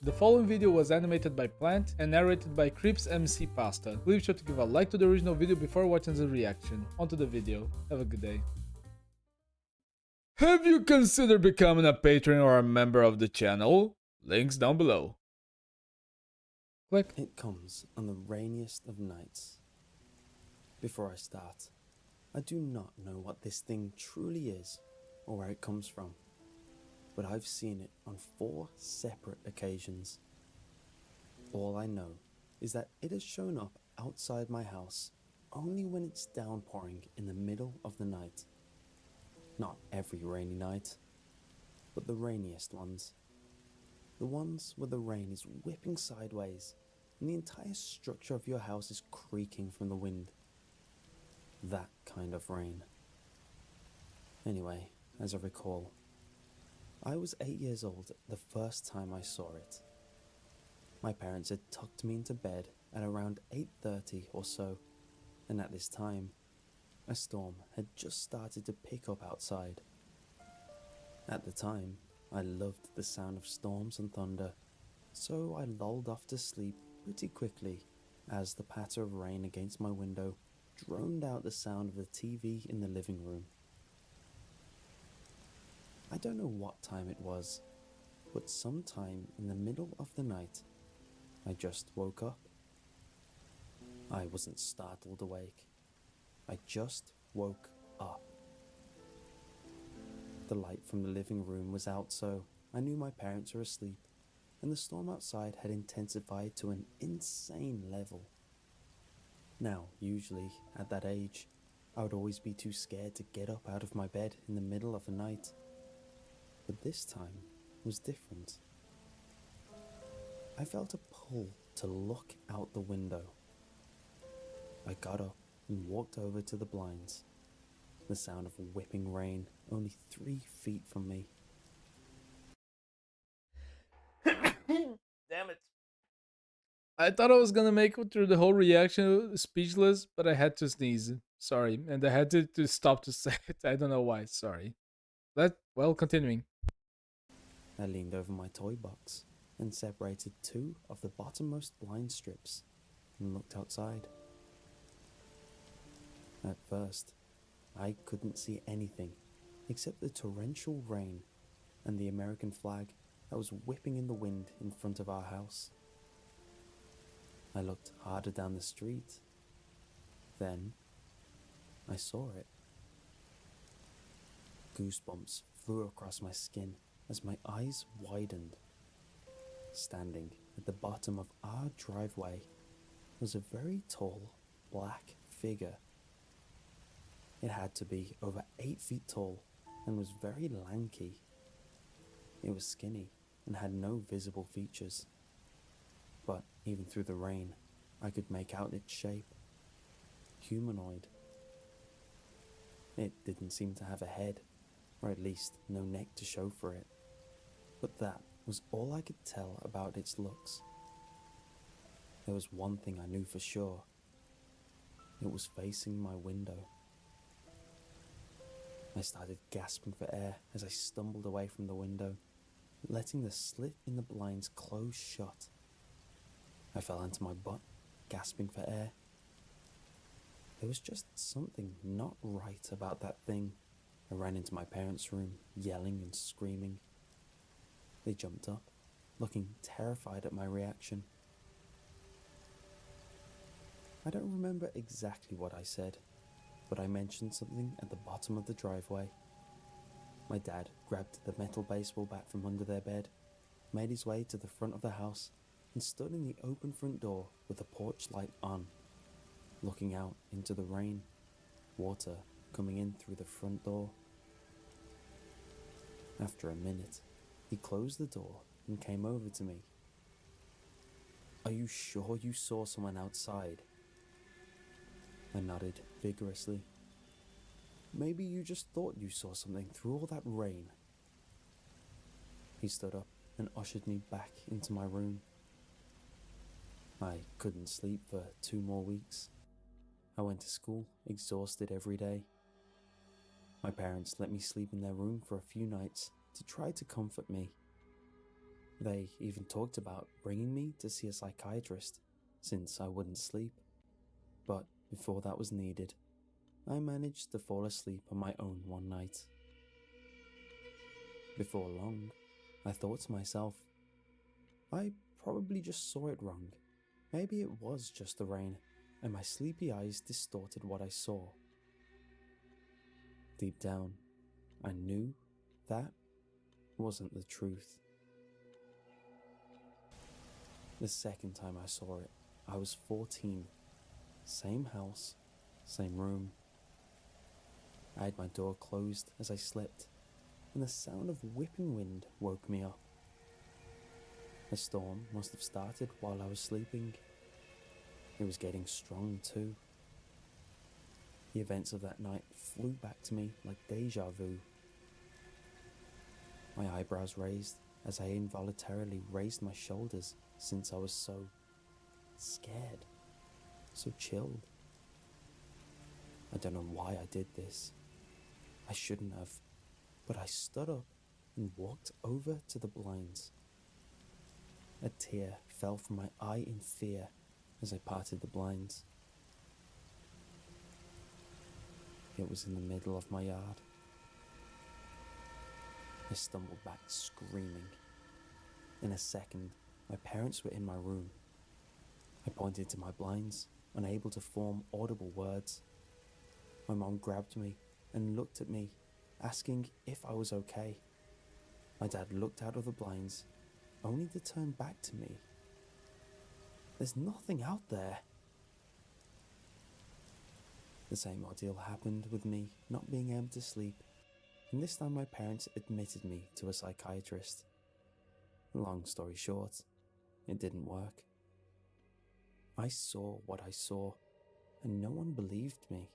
The following video was animated by Plant and narrated by Creepypasta. Leave sure to give a like to the original video before watching the reaction. Onto the video. Have a good day. Have you considered becoming a patron or a member of the channel? Links down below. Click. It comes on the rainiest of nights. Before I start, I do not know what this thing truly is or where it comes from, but I've seen it on 4 separate occasions. All I know is that it has shown up outside my house only when it's downpouring in the middle of the night. Not every rainy night, but the rainiest ones. The ones where the rain is whipping sideways and the entire structure of your house is creaking from the wind. That kind of rain. Anyway, as I recall, I was 8 years old the first time I saw it. My parents had tucked me into bed at around 8:30 or so, and at this time, a storm had just started to pick up outside. At the time, I loved the sound of storms and thunder, so I lulled off to sleep pretty quickly as the patter of rain against my window droned out the sound of the TV in the living room. I don't know what time it was, but sometime in the middle of the night, I just woke up. I wasn't startled awake. I just woke up. The light from the living room was out, so I knew my parents were asleep, and the storm outside had intensified to an insane level. Now, usually, at that age, I would always be too scared to get up out of my bed in the middle of the night. But this time was different. I felt a pull to look out the window. I got up and walked over to the blinds, the sound of whipping rain only 3 feet from me. Damn it. I thought I was gonna make it through the whole reaction speechless, but I had to sneeze. Sorry. And I had to stop to say it. I don't know why. Sorry. Continuing. I leaned over my toy box and separated 2 of the bottommost blind strips and looked outside. At first, I couldn't see anything except the torrential rain and the American flag that was whipping in the wind in front of our house. I looked harder down the street. Then, I saw it. Goosebumps flew across my skin as my eyes widened. Standing at the bottom of our driveway was a very tall, black figure. It had to be over 8 feet tall and was very lanky. It was skinny and had no visible features. But even through the rain, I could make out its shape. Humanoid. It didn't seem to have a head, or at least no neck to show for it. But that was all I could tell about its looks. There was one thing I knew for sure. It was facing my window. I started gasping for air as I stumbled away from the window, letting the slit in the blinds close shut. I fell onto my butt, gasping for air. There was just something not right about that thing. I ran into my parents' room, yelling and screaming. They jumped up, looking terrified at my reaction. I don't remember exactly what I said, but I mentioned something at the bottom of the driveway. My dad grabbed the metal baseball bat from under their bed, made his way to the front of the house, and stood in the open front door with the porch light on, looking out into the rain, water coming in through the front door. After a minute, he closed the door and came over to me. "Are you sure you saw someone outside?" I nodded vigorously. "Maybe you just thought you saw something through all that rain." He stood up and ushered me back into my room. I couldn't sleep for 2 more weeks. I went to school, exhausted every day. My parents let me sleep in their room for a few nights to try to comfort me. They even talked about bringing me to see a psychiatrist since I wouldn't sleep. But before that was needed, I managed to fall asleep on my own one night. Before long, I thought to myself, I probably just saw it wrong. Maybe it was just the rain, and my sleepy eyes distorted what I saw. Deep down, I knew that wasn't the truth. The second time I saw it, I was 14. Same house, same room. I had my door closed as I slept, and the sound of whipping wind woke me up. The storm must have started while I was sleeping. It was getting strong too. The events of that night flew back to me like deja vu. My eyebrows raised as I involuntarily raised my shoulders since I was so scared, so chilled. I don't know why I did this. I shouldn't have, but I stood up and walked over to the blinds. A tear fell from my eye in fear as I parted the blinds. It was in the middle of my yard. I stumbled back screaming. In a second, my parents were in my room. I pointed to my blinds, unable to form audible words. My mom grabbed me and looked at me, asking if I was okay. My dad looked out of the blinds, only to turn back to me. There's nothing out there. The same ordeal happened with me not being able to sleep, and this time my parents admitted me to a psychiatrist. Long story short, it didn't work. I saw what I saw, and no one believed me.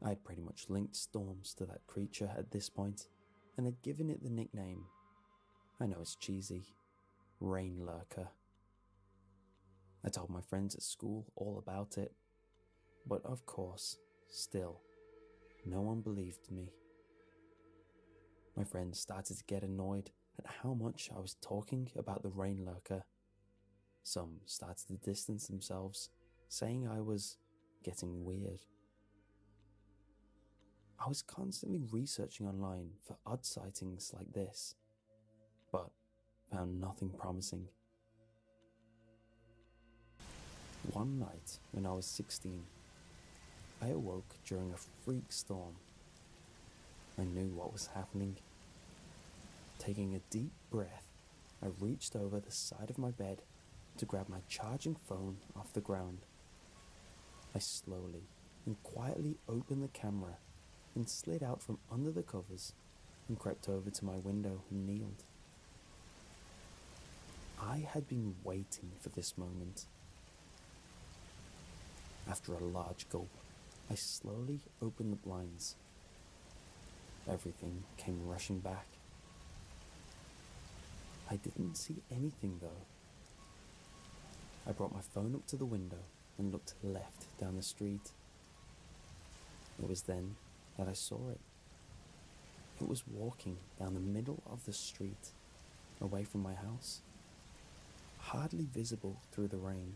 I had pretty much linked storms to that creature at this point, and had given it the nickname, I know it's cheesy, Rain Lurker. I told my friends at school all about it, but of course, still, no one believed me. My friends started to get annoyed at how much I was talking about the Rain Lurker. Some started to distance themselves, saying I was getting weird. I was constantly researching online for odd sightings like this, but found nothing promising. One night when I was 16, I awoke during a freak storm. I knew what was happening. Taking a deep breath, I reached over the side of my bed to grab my charging phone off the ground. I slowly and quietly opened the camera and slid out from under the covers and crept over to my window and kneeled. I had been waiting for this moment. After a large gulp, I slowly opened the blinds. Everything came rushing back. I didn't see anything though. I brought my phone up to the window and looked left down the street. It was then that I saw it. It was walking down the middle of the street, away from my house, hardly visible through the rain.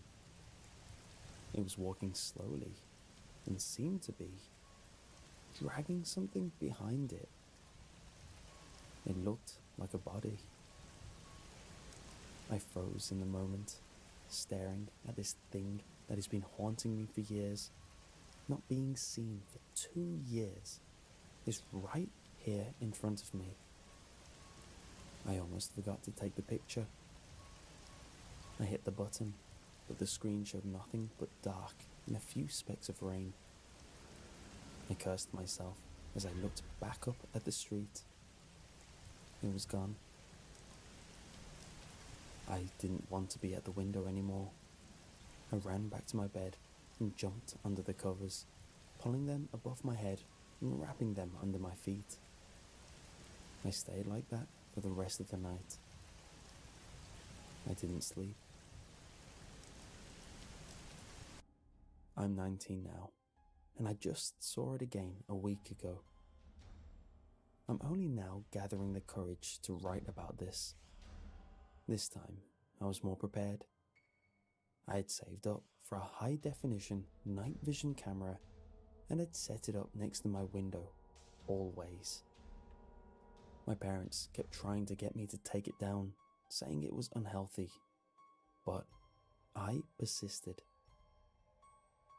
It was walking slowly and seemed to be dragging something behind it. It looked like a body. I froze in the moment, staring at this thing that has been haunting me for years, not being seen for 2 years, is right here in front of me. I almost forgot to take the picture. I hit the button, but the screen showed nothing but dark and a few specks of rain. I cursed myself as I looked back up at the street. It was gone. I didn't want to be at the window anymore. I ran back to my bed and jumped under the covers, pulling them above my head and wrapping them under my feet. I stayed like that for the rest of the night. I didn't sleep. I'm 19 now, and I just saw it again a week ago. I'm only now gathering the courage to write about this. This time, I was more prepared. I had saved up for a high definition night vision camera and had set it up next to my window, always. My parents kept trying to get me to take it down, saying it was unhealthy, but I persisted.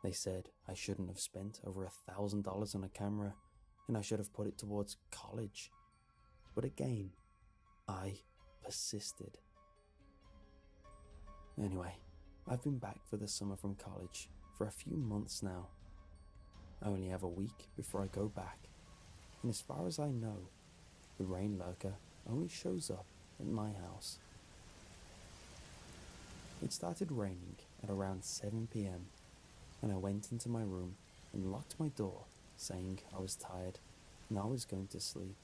They said I shouldn't have spent over $1,000 on a camera and I should have put it towards college. But again, I persisted. Anyway, I've been back for the summer from college for a few months now. I only have a week before I go back, and as far as I know, the rain lurker only shows up at my house. It started raining at around 7 p.m. and I went into my room and locked my door, saying I was tired and I was going to sleep.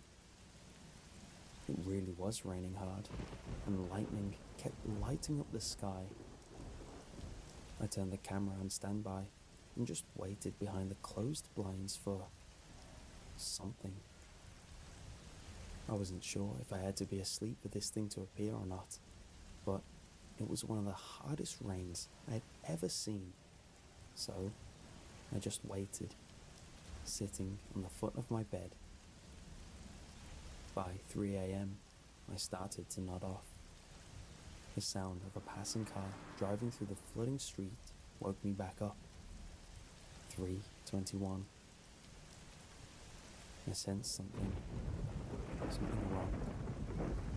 It really was raining hard, and lightning kept lighting up the sky. I turned the camera on standby and just waited behind the closed blinds for something. I wasn't sure if I had to be asleep for this thing to appear or not, but it was one of the hardest rains I had ever seen. So I just waited, sitting on the foot of my bed. By 3 a.m., I started to nod off. The sound of a passing car driving through the flooding street woke me back up. 3:21. I sensed something wrong,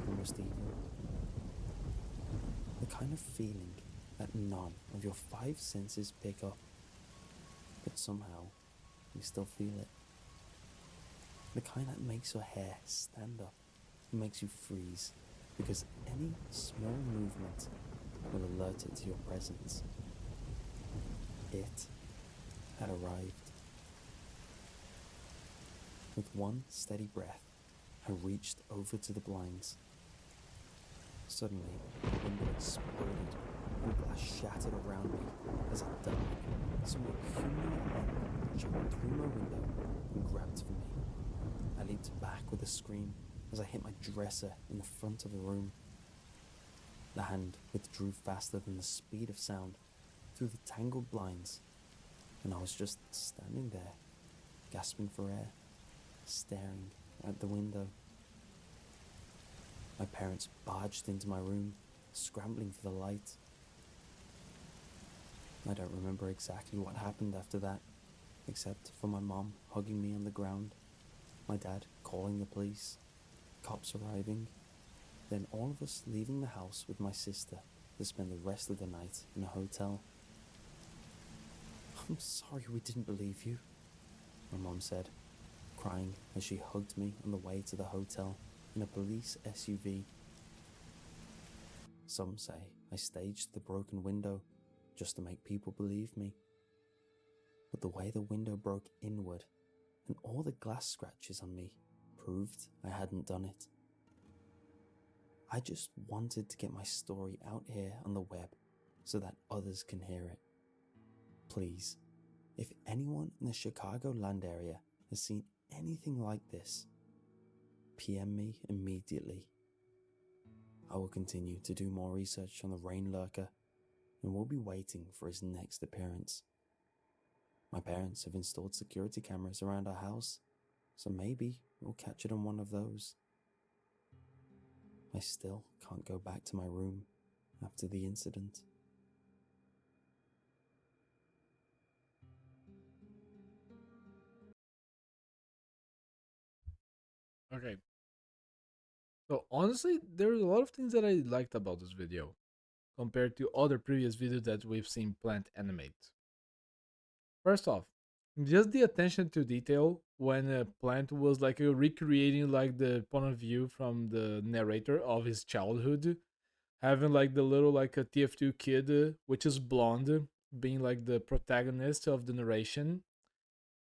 almost evil. The kind of feeling that none of your five senses pick up, but somehow you still feel it. The kind that makes your hair stand up and makes you freeze, because any small movement will alert it to your presence. It had arrived. With one steady breath, I reached over to the blinds. Suddenly, the window exploded and glass shattered around me as it died. Someone humanoid jumped through my window and grabbed for me. I leaped back with a scream as I hit my dresser in the front of the room. The hand withdrew faster than the speed of sound through the tangled blinds, and I was just standing there, gasping for air, staring out the window. My parents barged into my room, scrambling for the light. I don't remember exactly what happened after that, except for my mom hugging me on the ground, my dad calling the police, cops arriving, then all of us leaving the house with my sister to spend the rest of the night in a hotel. "I'm sorry we didn't believe you," my mom said, crying as she hugged me on the way to the hotel in a police SUV. Some say I staged the broken window just to make people believe me. But the way the window broke inward and all the glass scratches on me proved I hadn't done it. I just wanted to get my story out here on the web so that others can hear it. Please, if anyone in the Chicagoland area has seen anything like this, PM me immediately. I will continue to do more research on the rain lurker and will be waiting for his next appearance. My parents have installed security cameras around our house, so maybe we'll catch it on one of those. I still can't go back to my room after the incident. Okay. So honestly, there's a lot of things that I liked about this video compared to other previous videos that we've seen Plant animate. First off, just the attention to detail when Plant was like recreating like the point of view from the narrator of his childhood, having like the little like a TF2 kid, which is blonde, being like the protagonist of the narration,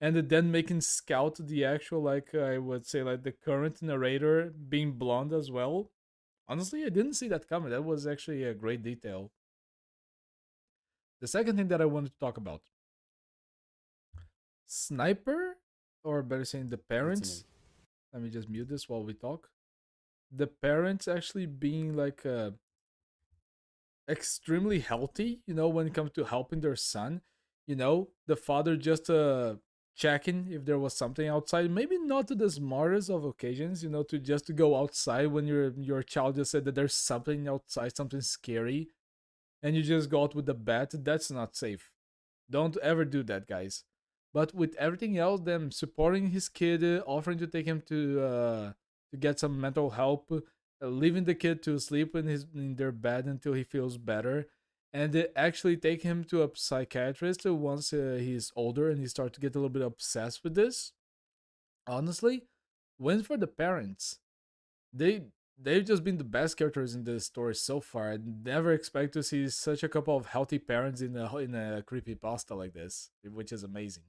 and then making Scout the actual like I would say like the current narrator being blonde as well. Honestly, I didn't see that coming. That was actually a great detail. The second thing that I wanted to talk about, Sniper, or better saying the Give it to me. parents. Let me just mute this while we talk. The parents actually being like extremely healthy, when it comes to helping their son. The father just checking if there was something outside. Maybe not to the smartest of occasions, to just to go outside when your child just said that there's something outside, something scary, and you just go out with the bat. That's not safe. Don't ever do that, guys. But with everything else, them supporting his kid, offering to take him to get some mental help, leaving the kid to sleep in their bed until he feels better, and actually take him to a psychiatrist once he's older and he starts to get a little bit obsessed with this. Honestly, wins for the parents. They've just been the best characters in the story so far. I never expect to see such a couple of healthy parents in a creepy pasta like this, which is amazing.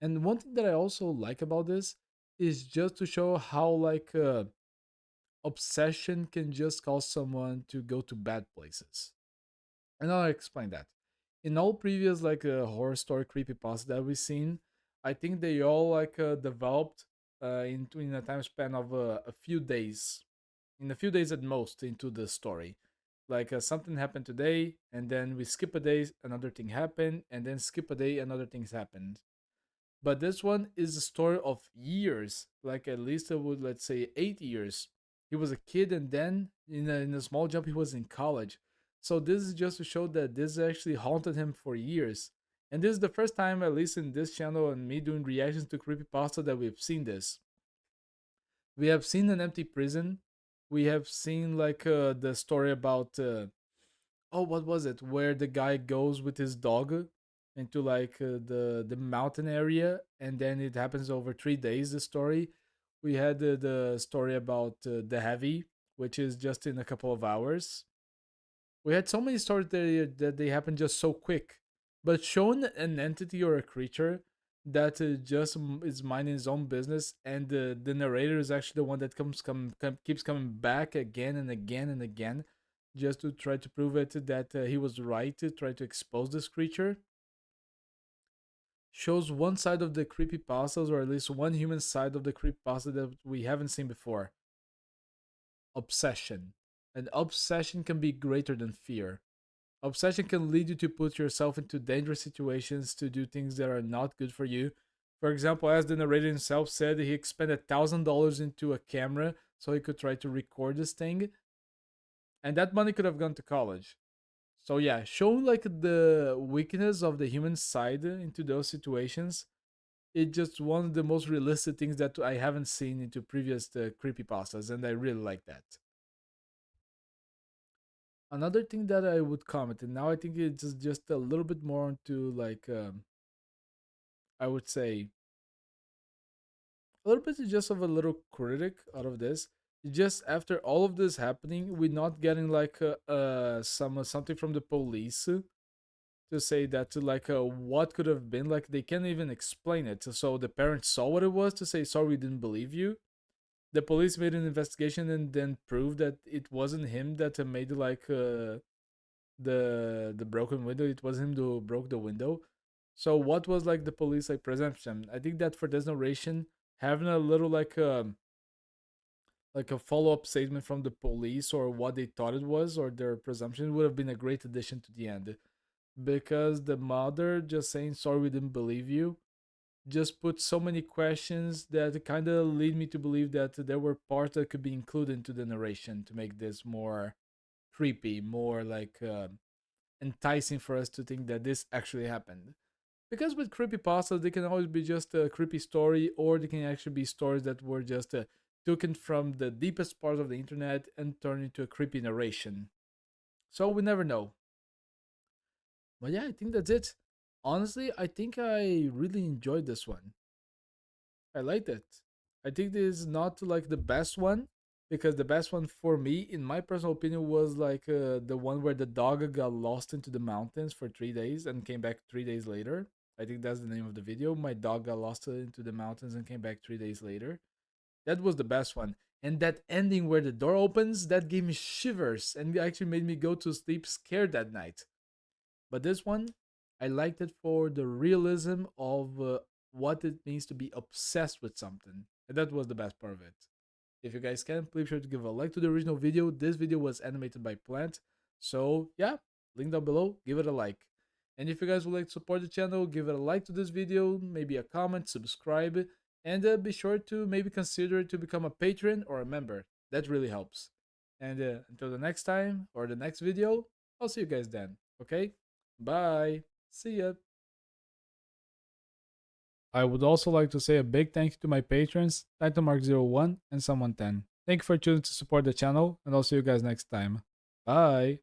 And one thing that I also like about this is just to show how like obsession can just cause someone to go to bad places. And I'll explain that. In all previous like horror story creepypasta that we've seen, I think they all like developed in a time span of a few days, in a few days at most into the story. Like something happened today, and then we skip a day, another thing happened, and then skip a day, another things happened. But this one is a story of years, like at least I would let's say 8 years. He was a kid, and then in a small jump, he was in college. So this is just to show that this actually haunted him for years. And this is the first time, at least in this channel and me doing reactions to creepypasta, that we've seen this. We have seen an empty prison. We have seen like the story about oh, what was it, where the guy goes with his dog into like the mountain area, and then it happens over 3 days. The story we had the story about the heavy, which is just in a couple of hours. We had so many stories that they happen just so quick, but showing an entity or a creature that just is minding his own business, and the narrator is actually the one that keeps coming back again and again and again, just to try to prove it that he was right to try to expose this creature, shows one side of the creepypastas, or at least one human side of the creepypasta that we haven't seen before: obsession. And obsession can be greater than fear. Obsession can lead you to put yourself into dangerous situations, to do things that are not good for you. For example, as the narrator himself said, he expended $1,000 into a camera so he could try to record this thing, and that money could have gone to college. So yeah, showing like the weakness of the human side into those situations, it's just one of the most realistic things that I haven't seen into previous creepypastas, and I really like that. Another thing that I would comment, and now I think it's just a little bit more into like I would say a little bit just of a little critic out of this. Just after all of this happening, we're not getting like something from the police to say that like what could have been. Like they can't even explain it. So the parents saw what it was to say sorry, we didn't believe you. The police made an investigation and then proved that it wasn't him that made like the broken window. It was him who broke the window. So what was like the police like presumption? I think that for this narration, having a little like a follow up statement from the police or what they thought it was or their presumption would have been a great addition to the end. Because the mother just saying sorry we didn't believe you just put so many questions that kind of lead me to believe that there were parts that could be included into the narration to make this more creepy, more like enticing for us to think that this actually happened. Because with creepypastas, they can always be just a creepy story, or they can actually be stories that were just taken from the deepest part of the internet and turned into a creepy narration. So we never know. But yeah, I think that's it. Honestly, I think I really enjoyed this one. I liked it. I think this is not like the best one, because the best one for me, in my personal opinion, was like the one where the dog got lost into the mountains for 3 days and came back 3 days later. I think that's the name of the video. My dog got lost into the mountains and came back 3 days later. That was the best one. And that ending where the door opens, that gave me shivers and actually made me go to sleep scared that night. But this one, I liked it for the realism of what it means to be obsessed with something. And that was the best part of it. If you guys can, please sure to give a like to the original video. This video was animated by Plant. So yeah, link down below, give it a like. And if you guys would like to support the channel, give it a like to this video, maybe a comment, subscribe, and be sure to maybe consider to become a patron or a member. That really helps. And until the next time or the next video, I'll see you guys then. Okay? Bye. See ya. I would also like to say a big thank you to my patrons, TitleMark01 and Someone10. Thank you for choosing to support the channel, and I'll see you guys next time. Bye!